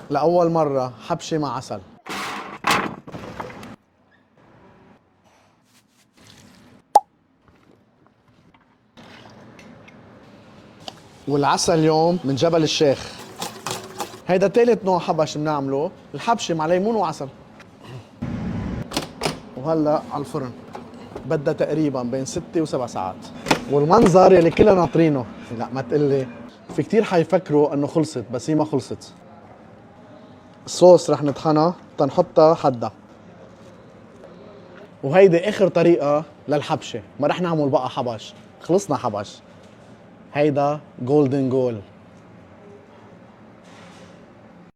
لأول مرة حبشة مع عسل. والعسل اليوم من جبل الشيخ. هيدا تالت نوع حبش بنعمله، الحبشة مع ليمون وعسل. وهلا على الفرن بدها تقريبا بين 6 و7 ساعات. والمنظر يلي كلنا ناطرينه. لا ما تقلي، في كتير حيفكروا انه خلصت بس هي ما خلصت. الصوص رح نطحنها تنحطها حدها. وهيدي اخر طريقة للحبشة، ما رح نعمل بقى حبش، خلصنا حبش. هيدا جولدن جول.